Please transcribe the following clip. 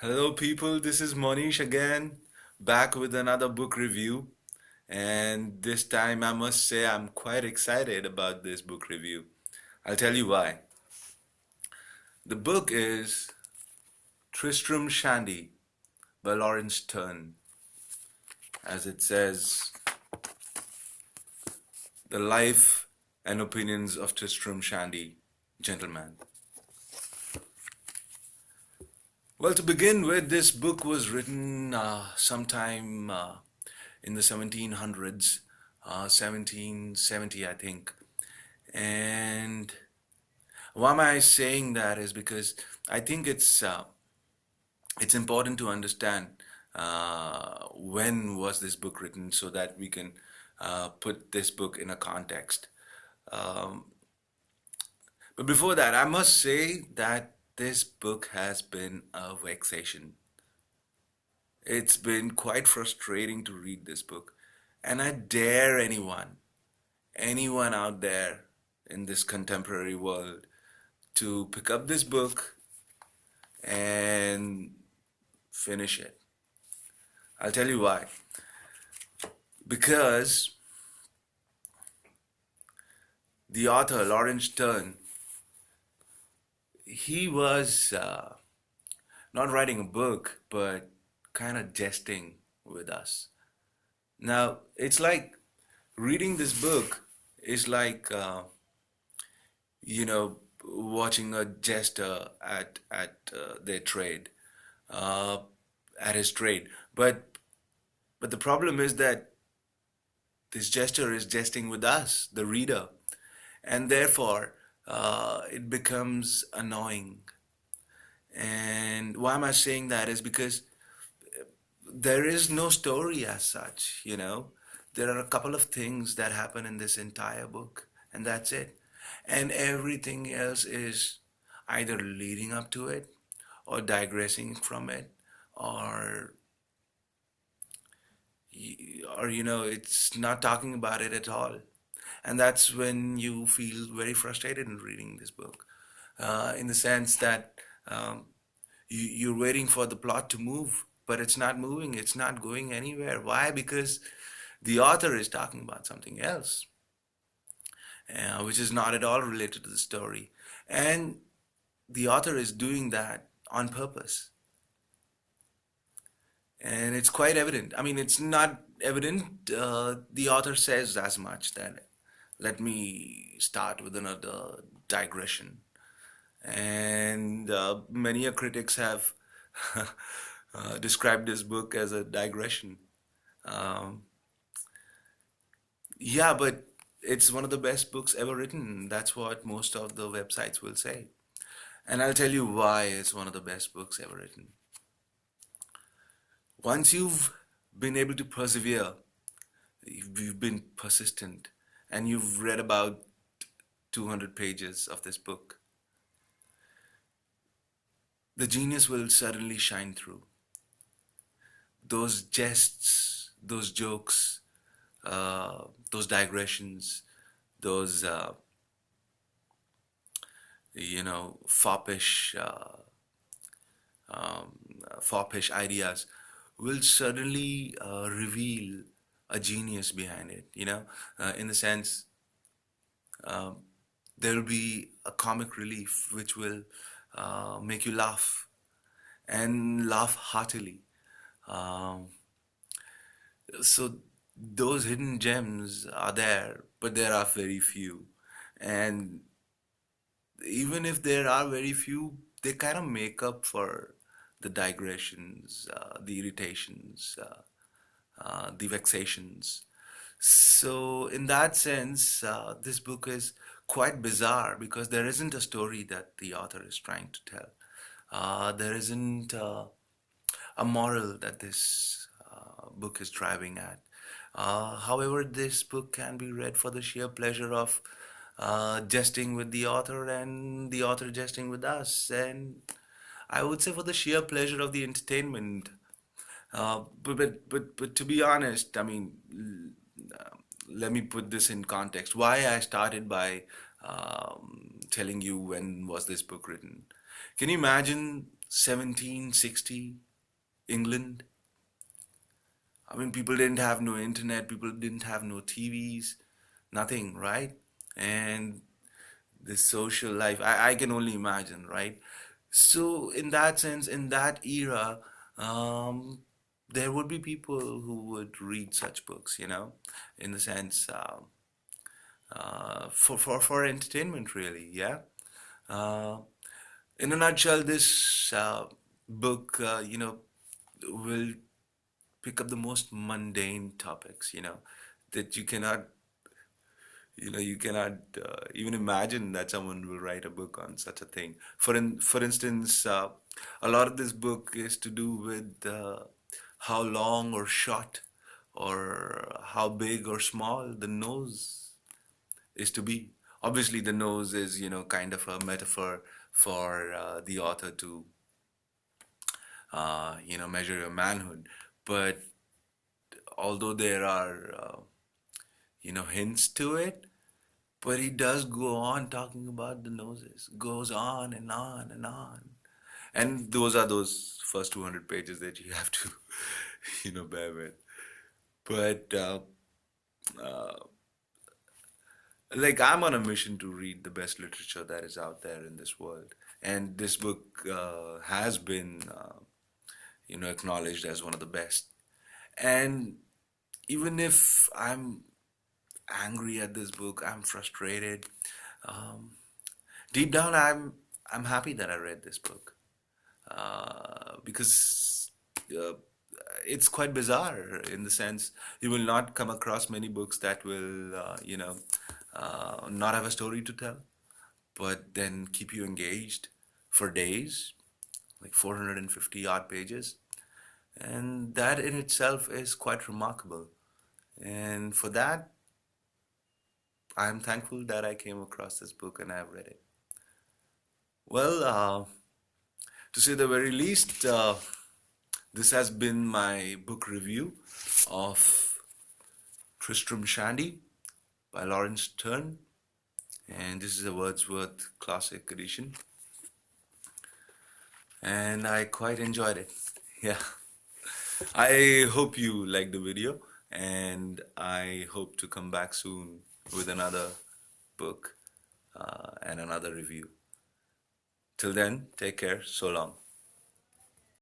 Hello, people. This is Monish again, back with another book review. And this time, I must say, I'm quite excited about this book review. I'll tell you why. The book is Tristram Shandy by Lawrence Stern. As it says, the life and opinions of Tristram Shandy, gentleman. Well, to begin with, this book was written sometime in the 1700s, 1770, I think. And why am I saying that is because I think it's important to understand when was this book written so that we can put this book in a context. Um, but before that, I must say that this book has been a vexation. It's been quite frustrating to read this book, and I dare anyone out there in this contemporary world to pick up this book and finish it. I'll tell you why. Because the author, Lawrence Stern, he was not writing a book, but kind of jesting with us. Now, it's like reading this book is like, watching a jester at their trade, uh, at his trade. But the problem is that this gesture is jesting with us, the reader, and therefore it becomes annoying. And why am I saying that is because there is no story as such, you know. There are a couple of things that happen in this entire book, and that's it. And everything else is either leading up to it or digressing from it or it's not talking about it at all. And that's when you feel very frustrated in reading this book, in the sense that um, you're waiting for the plot to move, but it's not moving, it's not going anywhere. Why? Because the author is talking about something else, which is not at all related to the story. And the author is doing that on purpose. And it's quite evident. I mean, it's not evident. The author says as much that let me start with another digression. And many critics have described this book as a digression. Um, yeah, but it's one of the best books ever written. That's what most of the websites will say. And I'll tell you why it's one of the best books ever written. Once you've been able to persevere, you've been persistent, and you've read about 200 pages of this book, the genius will suddenly shine through. Those jests, those jokes, those digressions, those foppish um, foppish ideas will suddenly reveal a genius behind it. In the sense, um, there will be a comic relief which will make you laugh and laugh heartily. Um, so those hidden gems are there, but there are very few. And even if there are very few, they kind of make up for the digressions, the irritations, the vexations. So, in that sense, this book is quite bizarre because there isn't a story that the author is trying to tell. There isn't a moral that this book is driving at. However, this book can be read for the sheer pleasure of jesting with the author and the author jesting with us. And I would say for the sheer pleasure of the entertainment. But to be honest, I mean, let me put this in context. Why I started by telling you when was this book written. Can you imagine 1760 England. I mean, people didn't have no internet, people didn't have no TVs, nothing, right? And the social life, I can only imagine, right? So, in that sense, in that era, um, there would be people who would read such books, in the sense, for entertainment, really, yeah. Uh, in a nutshell, this book, will pick up the most mundane topics, that you cannot even imagine that someone will write a book on such a thing. For instance, a lot of this book is to do with how long or short or how big or small the nose is to be. Obviously, the nose is, kind of a metaphor for the author to, measure your manhood. But although there are, hints to it, but he does go on talking about the noses, goes on and on and on. And those first 200 pages that you have to, bear with. But like I'm on a mission to read the best literature that is out there in this world, and this book has been, acknowledged as one of the best. And even if I'm angry at this book, I'm frustrated. Um, Deep down, I'm happy that I read this book because uh, it's quite bizarre in the sense you will not come across many books that will, not have a story to tell, but then keep you engaged for days, like 450 odd pages. And that in itself is quite remarkable. And for that, I'm thankful that I came across this book and I've read it. Well, to say the very least, this has been my book review of Tristram Shandy by Lawrence Stern, and this is a Wordsworth Classic edition, and I quite enjoyed it. Yeah, I hope you liked the video, and I hope to come back soon with another book and another review. Till then, take care. So long.